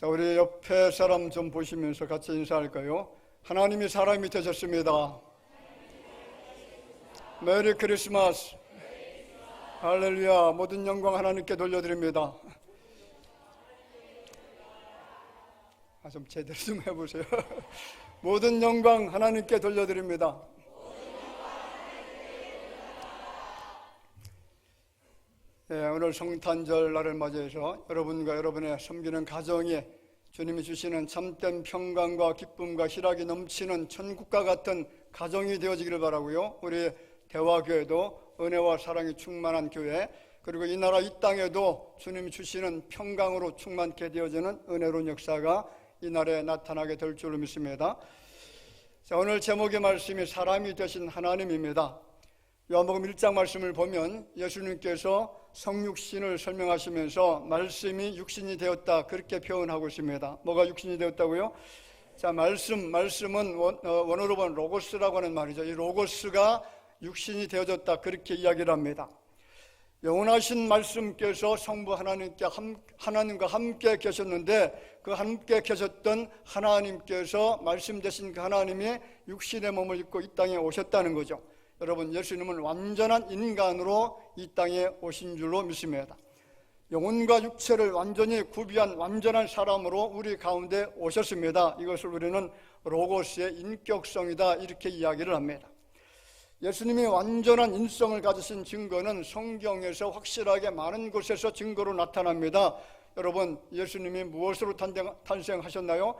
자, 우리 옆에 사람 좀 보시면서 같이 인사할까요? 하나님이 사람이 되셨습니다. 메리 크리스마스. 할렐루야. 모든 영광 하나님께 돌려드립니다. 좀 제대로 좀 해보세요. 모든 영광 하나님께 돌려드립니다. 네, 오늘 성탄절 날을 맞이해서 여러분과 여러분의 섬기는 가정에 주님이 주시는 참된 평강과 기쁨과 희락이 넘치는 천국과 같은 가정이 되어지기를 바라고요. 우리 대화교회도 은혜와 사랑이 충만한 교회, 그리고 이 나라 이 땅에도 주님이 주시는 평강으로 충만케 되어지는 은혜로운 역사가 이 날에 나타나게 될 줄로 믿습니다. 자, 오늘 제목의 말씀이 사람이 되신 하나님입니다. 요한복음 1장 말씀을 보면 예수님께서 성육신을 설명하시면서 말씀이 육신이 되었다, 그렇게 표현하고 있습니다. 뭐가 육신이 되었다고요? 자, 말씀은 원어로 보면 로고스라고 하는 말이죠. 이 로고스가 육신이 되어졌다, 그렇게 이야기를 합니다. 영원하신 말씀께서 성부 하나님과 함께 계셨는데, 그 함께 계셨던 하나님께서 말씀 되신 그 하나님이 육신의 몸을 입고 이 땅에 오셨다는 거죠. 여러분, 예수님은 완전한 인간으로 이 땅에 오신 줄로 믿습니다. 영혼과 육체를 완전히 구비한 완전한 사람으로 우리 가운데 오셨습니다. 이것을 우리는 로고스의 인격성이다, 이렇게 이야기를 합니다. 예수님이 완전한 인성을 가지신 증거는 성경에서 확실하게 많은 곳에서 증거로 나타납니다. 여러분, 예수님이 무엇으로 탄생하셨나요?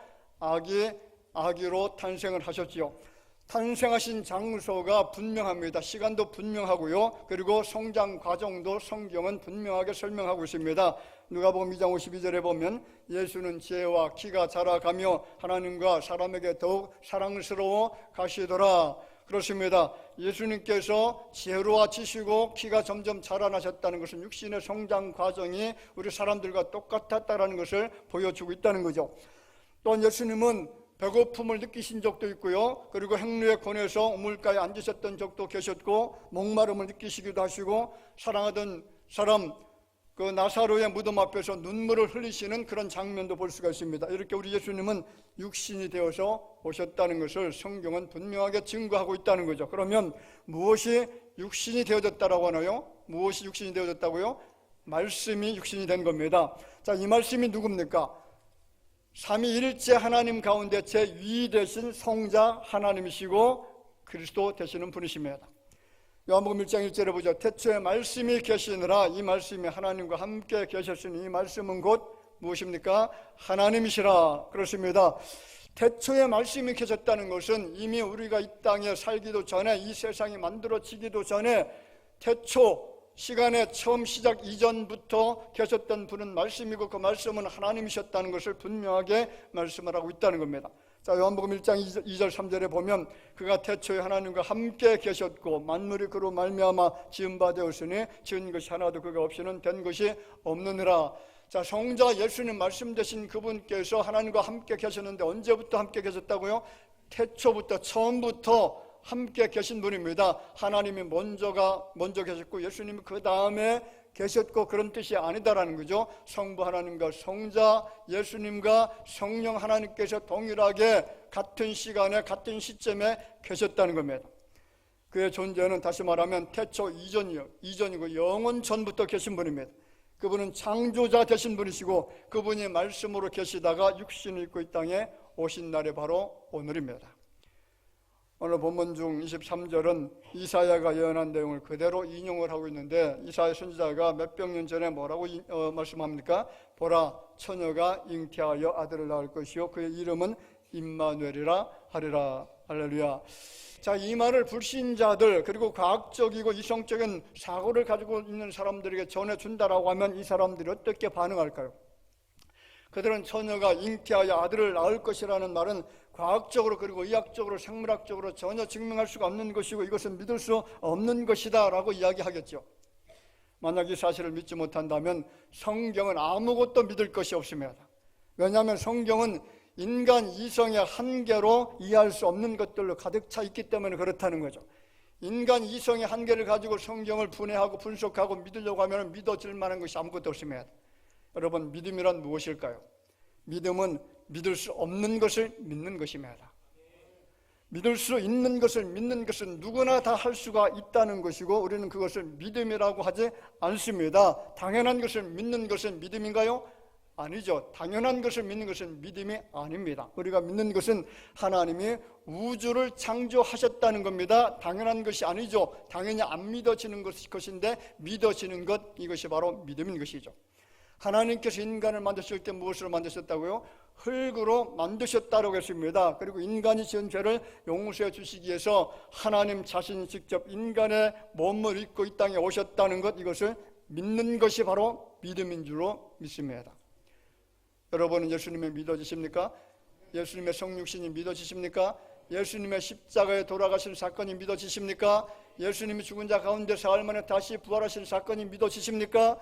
아기로 탄생을 하셨지요. 탄생하신 장소가 분명합니다. 시간도 분명하고요. 그리고 성장 과정도 성경은 분명하게 설명하고 있습니다. 누가복음 2장 52절에 보면 예수는 지혜와 키가 자라가며 하나님과 사람에게 더욱 사랑스러워 가시더라. 그렇습니다. 예수님께서 지혜로워지시고 키가 점점 자라나셨다는 것은 육신의 성장 과정이 우리 사람들과 똑같았다는 것을 보여주고 있다는 거죠. 또한 예수님은 배고픔을 느끼신 적도 있고요. 그리고 행루에 권해서 우물가에 앉으셨던 적도 계셨고, 목마름을 느끼시기도 하시고, 사랑하던 사람 그 나사로의 무덤 앞에서 눈물을 흘리시는 그런 장면도 볼 수가 있습니다. 이렇게 우리 예수님은 육신이 되어서 오셨다는 것을 성경은 분명하게 증거하고 있다는 거죠. 그러면 무엇이 육신이 되어졌다라고 하나요? 무엇이 육신이 되어졌다고요? 말씀이 육신이 된 겁니다. 자, 이 말씀이 누굽니까? 삼위일체 하나님 가운데 제위 되신 성자 하나님이시고 그리스도 되시는 분이십니다. 요한복음 1장 1절에 보죠. 태초에 말씀이 계시느라, 이 말씀이 하나님과 함께 계셨으니 이 말씀은 곧 무엇입니까? 하나님이시라. 그렇습니다. 태초에 말씀이 계셨다는 것은 이미 우리가 이 땅에 살기도 전에, 이 세상이 만들어지기도 전에 태초 시간의 처음 시작 이전부터 계셨던 분은 말씀이고 그 말씀은 하나님이셨다는 것을 분명하게 말씀을 하고 있다는 겁니다. 자, 요한복음 1장 2절 3절에 보면 그가 태초에 하나님과 함께 계셨고 만물이 그로 말미암아 지은 바 되었으니 지은 것이 하나도 그가 없이는 된 것이 없느니라. 자, 성자 예수님 말씀 되신 그분께서 하나님과 함께 계셨는데 언제부터 함께 계셨다고요? 태초부터, 처음부터 함께 계신 분입니다. 하나님이 먼저 계셨고 예수님이 그 다음에 계셨고, 그런 뜻이 아니다라는 거죠. 성부 하나님과 성자 예수님과 성령 하나님께서 동일하게 같은 시간에 같은 시점에 계셨다는 겁니다. 그의 존재는 다시 말하면 태초 이전이고 영원 전부터 계신 분입니다. 그분은 창조자 되신 분이시고 그분이 말씀으로 계시다가 육신을 입고 이 땅에 오신 날이 바로 오늘입니다. 오늘 본문 중 23절은 이사야가 예언한 내용을 그대로 인용을 하고 있는데, 이사야 선지자가 몇백 년 전에 뭐라고 말씀합니까? 보라, 처녀가 잉태하여 아들을 낳을 것이요 그의 이름은 임마누엘이라 하리라. 할렐루야. 자, 이 말을 불신자들, 그리고 과학적이고 이성적인 사고를 가지고 있는 사람들에게 전해준다라고 하면 이 사람들이 어떻게 반응할까요? 그들은 처녀가 잉태하여 아들을 낳을 것이라는 말은 과학적으로 그리고 의학적으로 생물학적으로 전혀 증명할 수가 없는 것이고 이것은 믿을 수 없는 것이다 라고 이야기하겠죠. 만약 이 사실을 믿지 못한다면 성경은 아무것도 믿을 것이 없습니다. 왜냐하면 성경은 인간 이성의 한계로 이해할 수 없는 것들로 가득 차 있기 때문에 그렇다는 거죠. 인간 이성의 한계를 가지고 성경을 분해하고 분석하고 믿으려고 하면 믿어질 만한 것이 아무것도 없습니다. 여러분, 믿음이란 무엇일까요? 믿음은 믿을 수 없는 것을 믿는 것입니다. 믿을 수 있는 것을 믿는 것은 누구나 다 할 수가 있다는 것이고, 우리는 그것을 믿음이라고 하지 않습니다. 당연한 것을 믿는 것은 믿음인가요? 아니죠. 당연한 것을 믿는 것은 믿음이 아닙니다. 우리가 믿는 것은 하나님이 우주를 창조하셨다는 겁니다. 당연한 것이 아니죠. 당연히 안 믿어지는 것인데 믿어지는 것, 이것이 바로 믿음인 것이죠. 하나님께서 인간을 만드실 때 무엇으로 만드셨다고요? 흙으로 만드셨다고 했습니다. 그리고 인간이 지은 죄를 용서해 주시기 위해서 하나님 자신이 직접 인간의 몸을 입고 이 땅에 오셨다는 것, 이것을 믿는 것이 바로 믿음인 줄로 믿습니다. 여러분은 예수님을 믿어지십니까? 예수님의 성육신이 믿어지십니까? 예수님의 십자가에 돌아가신 사건이 믿어지십니까? 예수님이 죽은 자 가운데 사흘 만에 다시 부활하신 사건이 믿어지십니까?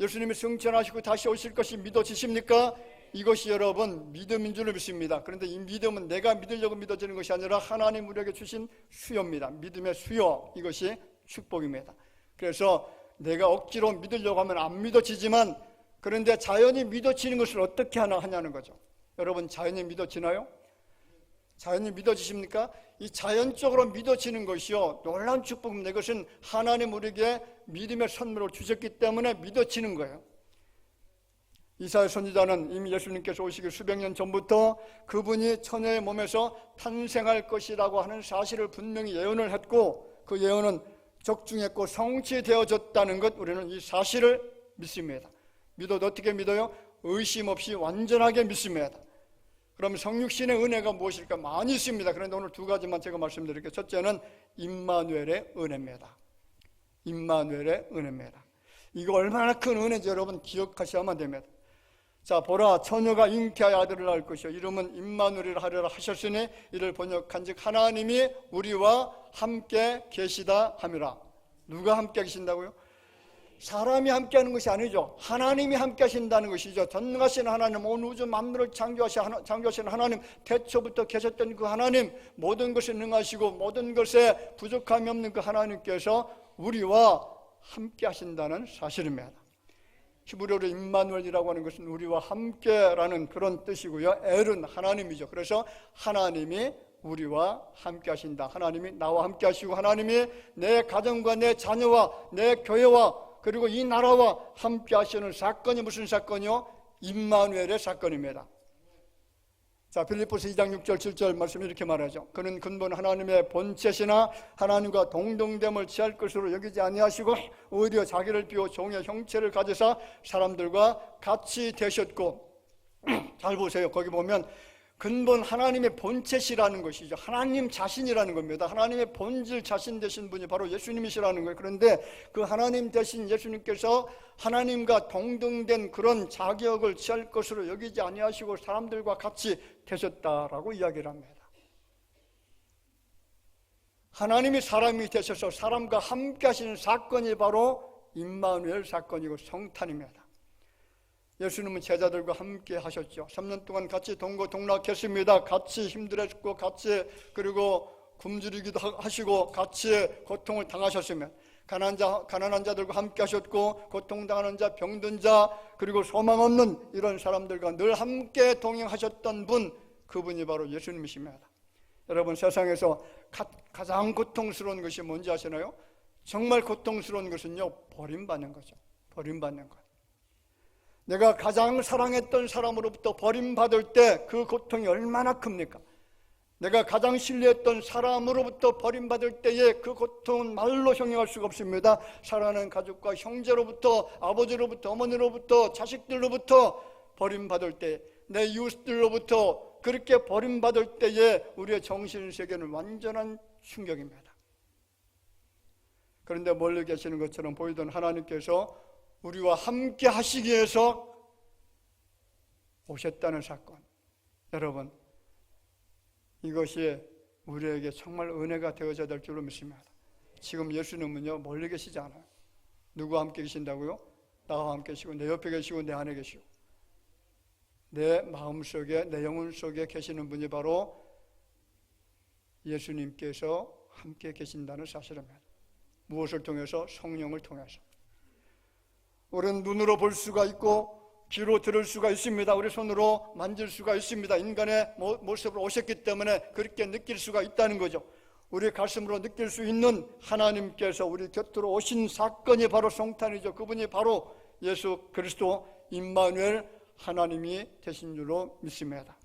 예수님이 승천하시고 다시 오실 것이 믿어지십니까? 이것이 여러분 믿음인 줄로 믿습니다. 그런데 이 믿음은 내가 믿으려고 믿어지는 것이 아니라 하나님 우리에게 주신 수요입니다. 믿음의 수요, 이것이 축복입니다. 그래서 내가 억지로 믿으려고 하면 안 믿어지지만, 그런데 자연히 믿어지는 것을 어떻게 하냐는 거죠. 여러분, 자연히 믿어지나요? 자연히 믿어지십니까? 이 자연적으로 믿어지는 것이요, 놀라운 축복입니다. 이것은 하나님 우리에게 믿음의 선물을 주셨기 때문에 믿어지는 거예요. 이사야 선지자는 이미 예수님께서 오시기 수백 년 전부터 그분이 처녀의 몸에서 탄생할 것이라고 하는 사실을 분명히 예언을 했고, 그 예언은 적중했고 성취되어졌다는 것, 우리는 이 사실을 믿습니다. 믿어도 어떻게 믿어요? 의심 없이 완전하게 믿습니다. 그럼 성육신의 은혜가 무엇일까? 많이 있습니다. 그런데 오늘 두 가지만 제가 말씀드릴게요. 첫째는 임마누엘의 은혜입니다. 임마누엘의 은혜입니다. 이거 얼마나 큰 은혜인지 여러분 기억하셔야만 됩니다. 자, 보라, 처녀가 잉태하여 아들을 낳을 것이요 이름은 임마누엘이라 하리라 하셨으니 이를 번역한즉 하나님이 우리와 함께 계시다 함이라. 누가 함께 계신다고요? 사람이 함께하는 것이 아니죠. 하나님이 함께하신다는 것이죠. 전능하신 하나님, 온 우주 만물을 창조하신 하나님, 태초부터 계셨던 그 하나님, 모든 것에 능하시고 모든 것에 부족함이 없는 그 하나님께서 우리와 함께하신다는 사실입니다. 히브리어로 임마누엘이라고 하는 것은 우리와 함께라는 그런 뜻이고요. 엘은 하나님이죠. 그래서 하나님이 우리와 함께 하신다. 하나님이 나와 함께 하시고 하나님이 내 가정과 내 자녀와 내 교회와 그리고 이 나라와 함께 하시는 사건이 무슨 사건이요? 임마누엘의 사건입니다. 자, 빌립보서 2장 6절 7절 말씀이 이렇게 말하죠. 그는 근본 하나님의 본체시나 하나님과 동등됨을 취할 것으로 여기지 아니하시고 오히려 자기를 비워 종의 형체를 가지사 사람들과 같이 되셨고, 잘 보세요. 거기 보면 근본 하나님의 본체시라는 것이죠. 하나님 자신이라는 겁니다. 하나님의 본질 자신 되신 분이 바로 예수님이시라는 거예요. 그런데 그 하나님 대신 예수님께서 하나님과 동등된 그런 자격을 취할 것으로 여기지 아니하시고 사람들과 같이 되셨다라고 이야기를 합니다. 하나님이 사람이 되셔서 사람과 함께 하시는 사건이 바로 임마누엘 사건이고 성탄입니다. 예수님은 제자들과 함께 하셨죠. 3년 동안 같이 동고동락했습니다. 같이 힘들었고 같이 그리고 굶주리기도 하시고 같이 고통을 당하셨으며 가난한 자들과 함께 하셨고 고통당하는 자, 병든 자, 그리고 소망 없는 이런 사람들과 늘 함께 동행하셨던 분, 그분이 바로 예수님이십니다. 여러분, 세상에서 가장 고통스러운 것이 뭔지 아시나요? 정말 고통스러운 것은요, 버림받는 거죠. 버림받는 것. 내가 가장 사랑했던 사람으로부터 버림받을 때 그 고통이 얼마나 큽니까? 내가 가장 신뢰했던 사람으로부터 버림받을 때의 그 고통은 말로 형용할 수가 없습니다. 사랑하는 가족과 형제로부터, 아버지로부터, 어머니로부터, 자식들로부터 버림받을 때, 내 이웃들로부터 그렇게 버림받을 때에 우리의 정신세계는 완전한 충격입니다. 그런데 멀리 계시는 것처럼 보이던 하나님께서 우리와 함께 하시기 위해서 오셨다는 사건, 여러분, 이것이 우리에게 정말 은혜가 되어져야 될 줄로 믿습니다. 지금 예수님은요, 멀리 계시지 않아요. 누구와 함께 계신다고요? 나와 함께 계시고 내 옆에 계시고 내 안에 계시고 내 마음속에, 내 영혼 속에 계시는 분이 바로 예수님께서 함께 계신다는 사실입니다. 무엇을 통해서? 성령을 통해서. 우리는 눈으로 볼 수가 있고 귀로 들을 수가 있습니다. 우리 손으로 만질 수가 있습니다. 인간의 모습으로 오셨기 때문에 그렇게 느낄 수가 있다는 거죠. 우리 가슴으로 느낄 수 있는 하나님께서 우리 곁으로 오신 사건이 바로 성탄이죠. 그분이 바로 예수 그리스도 임마누엘 하나님이 되신 줄로 믿습니다.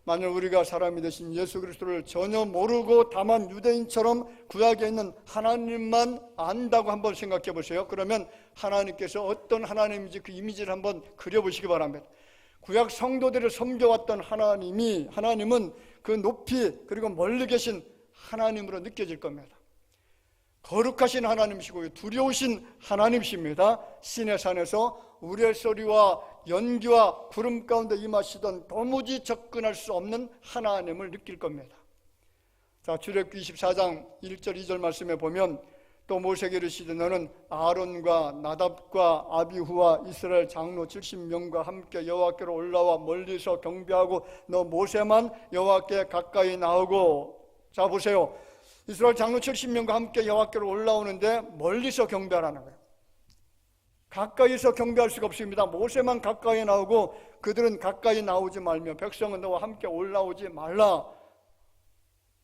만약 우리가 사람이 되신 예수 그리스도를 전혀 모르고 다만 유대인처럼 구약에 있는 하나님만 안다고 한번 생각해 보세요. 그러면 하나님께서 어떤 하나님인지 그 이미지를 한번 그려보시기 바랍니다. 구약 성도들을 섬겨왔던 하나님은 그 높이 그리고 멀리 계신 하나님으로 느껴질 겁니다. 거룩하신 하나님이시고 두려우신 하나님이십니다. 시내 산에서 우레소리와 연기와 구름 가운데 임하시던 도무지 접근할 수 없는 하나님을 느낄 겁니다. 자, 출애굽기 24장 1절 2절 말씀에 보면 또 모세에게 이르시되 너는 아론과 나답과 아비후와 이스라엘 장로 70명과 함께 여호와께로 올라와 멀리서 경배하고 너 모세만 여호와께 가까이 나오고. 자 보세요, 이스라엘 장로 70명과 함께 여호와께로 올라오는데 멀리서 경배하라는 거예요. 가까이서 경배할 수가 없습니다. 모세만 가까이 나오고 그들은 가까이 나오지 말며 백성은 너와 함께 올라오지 말라.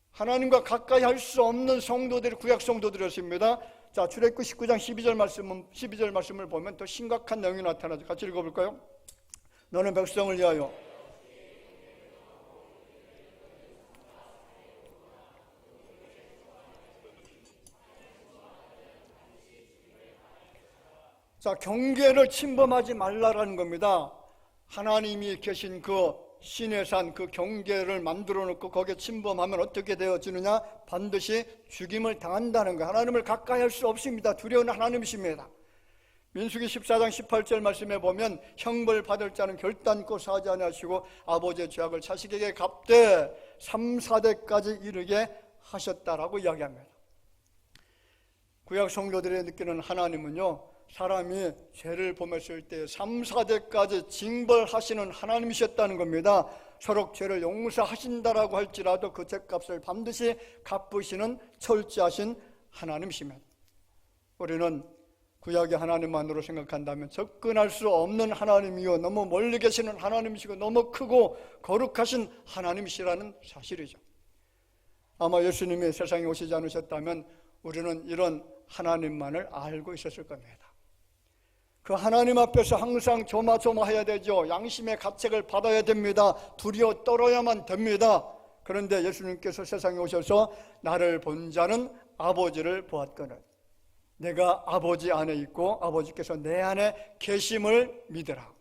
하나님과 가까이 할 수 없는 성도들이 구약 성도들이었습니다. 자, 출애굽기 19장 12절 말씀을 보면 더 심각한 내용이 나타나죠. 같이 읽어볼까요? 너는 백성을 위하여 자, 경계를 침범하지 말라라는 겁니다. 하나님이 계신 그 신의 산 그 경계를 만들어 놓고 거기에 침범하면 어떻게 되어지느냐? 반드시 죽임을 당한다는 거예요. 하나님을 가까이 할 수 없습니다. 두려운 하나님이십니다. 민수기 14장 18절 말씀에 보면 형벌 받을 자는 결단코 사지 아니하시고 아버지의 죄악을 자식에게 갚되 3, 4대까지 이르게 하셨다라고 이야기합니다. 구약 성도들이 느끼는 하나님은요, 사람이 죄를 범했을 때 3, 4대까지 징벌하시는 하나님이셨다는 겁니다. 서로 죄를 용서하신다라고 할지라도 그 죄값을 반드시 갚으시는 철저하신 하나님이십니다. 우리는 구약의 하나님만으로 생각한다면 접근할 수 없는 하나님이요, 너무 멀리 계시는 하나님이시고 너무 크고 거룩하신 하나님이시라는 사실이죠. 아마 예수님이 세상에 오시지 않으셨다면 우리는 이런 하나님만을 알고 있었을 겁니다. 그 하나님 앞에서 항상 조마조마해야 되죠. 양심의 가책을 받아야 됩니다. 두려워 떨어야만 됩니다. 그런데 예수님께서 세상에 오셔서 나를 본 자는 아버지를 보았거늘 내가 아버지 안에 있고 아버지께서 내 안에 계심을 믿으라.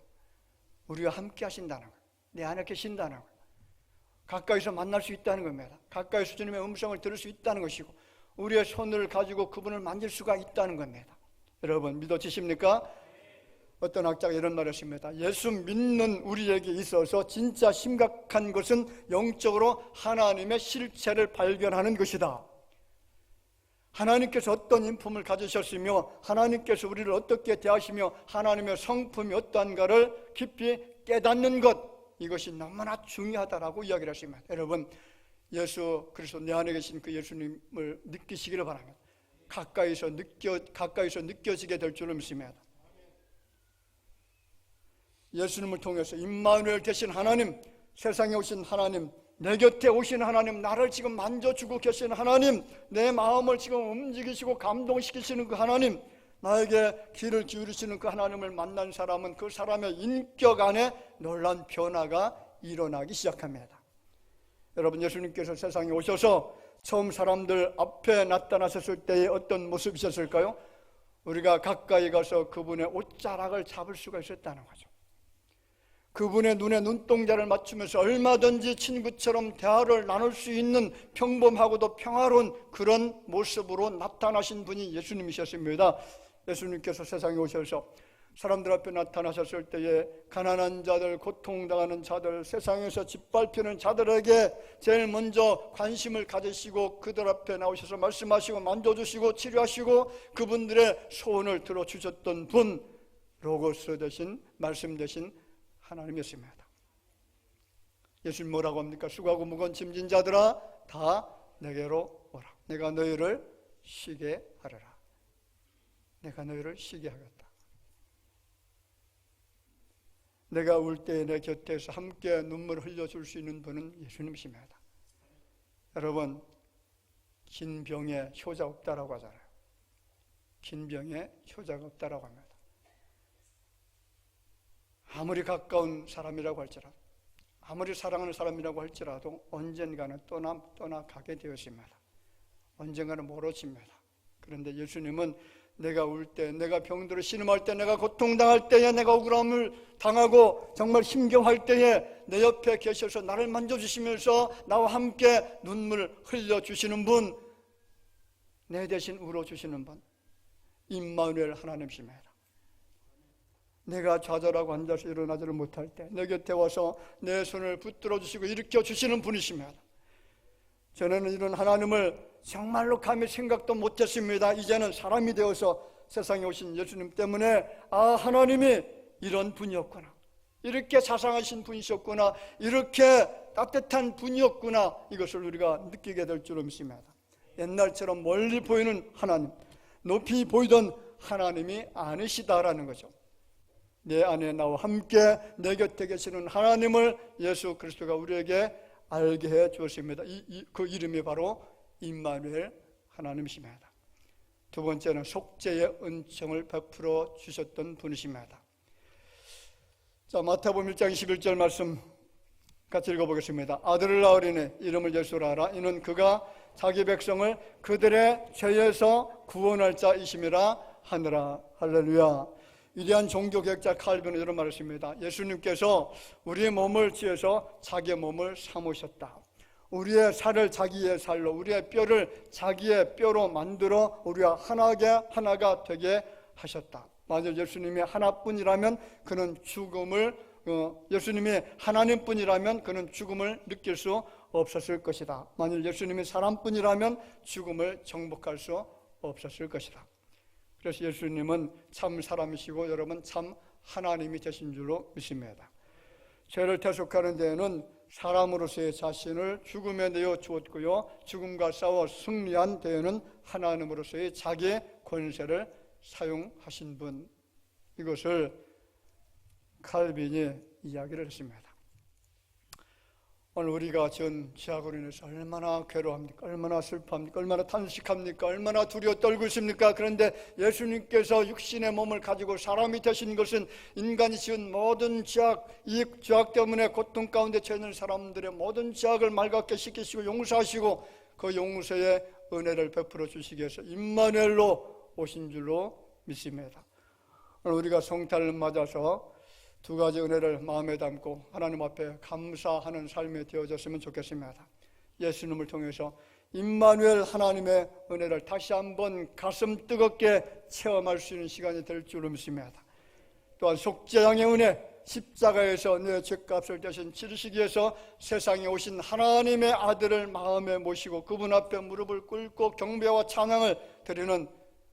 우리와 함께 하신다는 거예요. 내 안에 계신다는 거예요. 가까이서 만날 수 있다는 겁니다. 가까이서 주님의 음성을 들을 수 있다는 것이고 우리의 손을 가지고 그분을 만질 수가 있다는 겁니다. 여러분 믿어지십니까? 어떤 학자가 이런 말을 했습니다. 예수 믿는 우리에게 있어서 진짜 심각한 것은 영적으로 하나님의 실체를 발견하는 것이다. 하나님께서 어떤 인품을 가지셨으며 하나님께서 우리를 어떻게 대하시며 하나님의 성품이 어떠한가를 깊이 깨닫는 것, 이것이 너무나 중요하다라고 이야기를 했습니다. 여러분 예수 그리스도 내 안에 계신 그 예수님을 느끼시기를 바랍니다. 가까이서 느껴지게 될 줄을 믿습니다. 예수님을 통해서 임마누엘 되신 하나님, 세상에 오신 하나님, 내 곁에 오신 하나님, 나를 지금 만져주고 계신 하나님, 내 마음을 지금 움직이시고 감동시키시는 그 하나님, 나에게 귀를 기울이시는 그 하나님을 만난 사람은 그 사람의 인격 안에 놀라운 변화가 일어나기 시작합니다. 여러분 예수님께서 세상에 오셔서 처음 사람들 앞에 나타나셨을 때의 어떤 모습이셨을까요? 우리가 가까이 가서 그분의 옷자락을 잡을 수가 있었다는 거죠. 그분의 눈에 눈동자를 맞추면서 얼마든지 친구처럼 대화를 나눌 수 있는 평범하고도 평화로운 그런 모습으로 나타나신 분이 예수님이셨습니다. 예수님께서 세상에 오셔서 사람들 앞에 나타나셨을 때에 가난한 자들, 고통당하는 자들, 세상에서 짓밟히는 자들에게 제일 먼저 관심을 가지시고 그들 앞에 나오셔서 말씀하시고 만져주시고 치료하시고 그분들의 소원을 들어주셨던 분, 로고스 대신 말씀 대신 하나님이었습니다. 예수님 뭐라고 합니까? 수고하고 무거운 짐진 자들아 다 내게로 오라. 내가 너희를 쉬게 하리라. 내가 너희를 쉬게 하겠다. 내가 울 때 내 곁에서 함께 눈물을 흘려줄 수 있는 분은 예수님이십니다. 여러분, 긴 병에 효자 없다라고 하잖아요. 긴 병에 효자가 없다라고 합니다. 아무리 가까운 사람이라고 할지라도, 아무리 사랑하는 사람이라고 할지라도 언젠가는 떠나가게 되었습니다. 언젠가는 멀어집니다. 그런데 예수님은 내가 울 때, 내가 병들어 신음할 때, 내가 고통당할 때에, 내가 억울함을 당하고 정말 힘겨워할 때에 내 옆에 계셔서 나를 만져주시면서 나와 함께 눈물을 흘려주시는 분, 내 대신 울어주시는 분, 임마누엘 하나님이십니다. 내가 좌절하고 앉아서 일어나지를 못할 때 내 곁에 와서 내 손을 붙들어 주시고 일으켜 주시는 분이십니다. 저는 이런 하나님을 정말로 감히 생각도 못했습니다. 이제는 사람이 되어서 세상에 오신 예수님 때문에 하나님이 이런 분이었구나, 이렇게 자상하신 분이셨구나, 이렇게 따뜻한 분이었구나, 이것을 우리가 느끼게 될 줄로 믿습니다. 옛날처럼 멀리 보이는 하나님, 높이 보이던 하나님이 아니시다라는 거죠. 내 안에 나와 함께 내 곁에 계시는 하나님을 예수 그리스도가 우리에게 알게 해 주었습니다. 그 이름이 바로 임마누엘 하나님이십니다. 두 번째는 속죄의 은총을 베풀어 주셨던 분이십니다. 자, 마태복음 1장 21절 말씀 같이 읽어보겠습니다. 아들을 낳으리니 이름을 예수라 하라. 이는 그가 자기 백성을 그들의 죄에서 구원할 자이심이라 하느라. 할렐루야. 위대한 종교개혁자 칼빈은 이런 말을 했습니다. 예수님께서 우리의 몸을 취해서 자기의 몸을 삼으셨다. 우리의 살을 자기의 살로, 우리의 뼈를 자기의 뼈로 만들어 우리와 하나가 되게 하셨다. 만약 예수님이 하나뿐이라면 그는 예수님이 하나님뿐이라면 그는 죽음을 느낄 수 없었을 것이다. 만일 예수님이 사람뿐이라면 죽음을 정복할 수 없었을 것이다. 그래서 예수님은 참 사람이시고 여러분 참 하나님이 되신 줄로 믿습니다. 죄를 대속하는 데에는 사람으로서의 자신을 죽음에 내어 주었고요, 죽음과 싸워 승리한 데에는 하나님으로서의 자기의 권세를 사용하신 분, 이것을 칼빈이 이야기를 했습니다. 오늘 우리가 전 죄악으로 인해서 얼마나 괴로워합니까? 얼마나 슬퍼합니까? 얼마나 탄식합니까? 얼마나 두려워 떨고 있습니까? 그런데 예수님께서 육신의 몸을 가지고 사람이 되신 것은 인간이 지은 모든 죄악, 이 죄악 때문에 고통 가운데 처해 있는 사람들의 모든 죄악을 맑게 씻기시고 용서하시고 그 용서의 은혜를 베풀어 주시기 위해서 임마누엘로 오신 줄로 믿습니다. 오늘 우리가 성탄을 맞아서 두 가지 은혜를 마음에 담고 하나님 앞에 감사하는 삶이 되어졌으면 좋겠습니다. 예수님을 통해서 임마누엘 하나님의 은혜를 다시 한번 가슴 뜨겁게 체험할 수 있는 시간이 될 줄로 믿습니다. 또한 속죄양의 은혜, 십자가에서 내 죄값을 대신 치르시기 위해서 세상에 오신 하나님의 아들을 마음에 모시고 그분 앞에 무릎을 꿇고 경배와 찬양을 드리는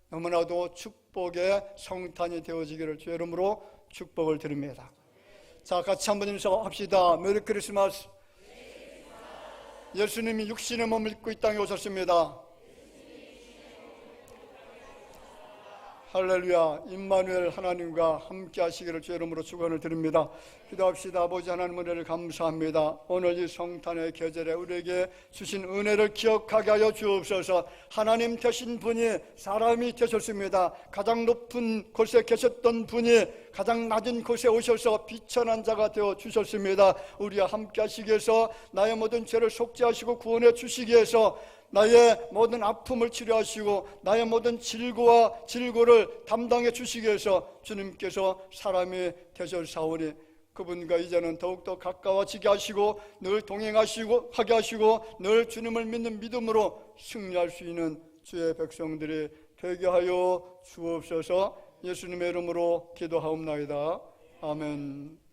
너무나도 축복의 성탄이 되어지기를 주의 이름으로 축복을 드립니다. 자, 같이 한번 인사합시다. 메리 크리스마스. 예수님이 육신의 몸을 입고 이 땅에 오셨습니다. 할렐루야. 임마누엘 하나님과 함께 하시기를 주의 이름으로 축원을 드립니다. 기도합시다. 아버지 하나님 은혜를 감사합니다. 오늘 이 성탄의 계절에 우리에게 주신 은혜를 기억하게 하여 주옵소서. 하나님 되신 분이 사람이 되셨습니다. 가장 높은 곳에 계셨던 분이 가장 낮은 곳에 오셔서 비천한 자가 되어 주셨습니다. 우리와 함께 하시기 위해서 나의 모든 죄를 속죄하시고 구원해 주시기 위해서 나의 모든 아픔을 치료하시고 나의 모든 질고를 담당해 주시기 위해서 주님께서 사람이 되셨사오니 그분과 이제는 더욱더 가까워지게 하시고 늘 동행하시고 하게 하시고 늘 주님을 믿는 믿음으로 승리할 수 있는 주의 백성들이 되게 하여 주옵소서. 예수님의 이름으로 기도하옵나이다. 아멘.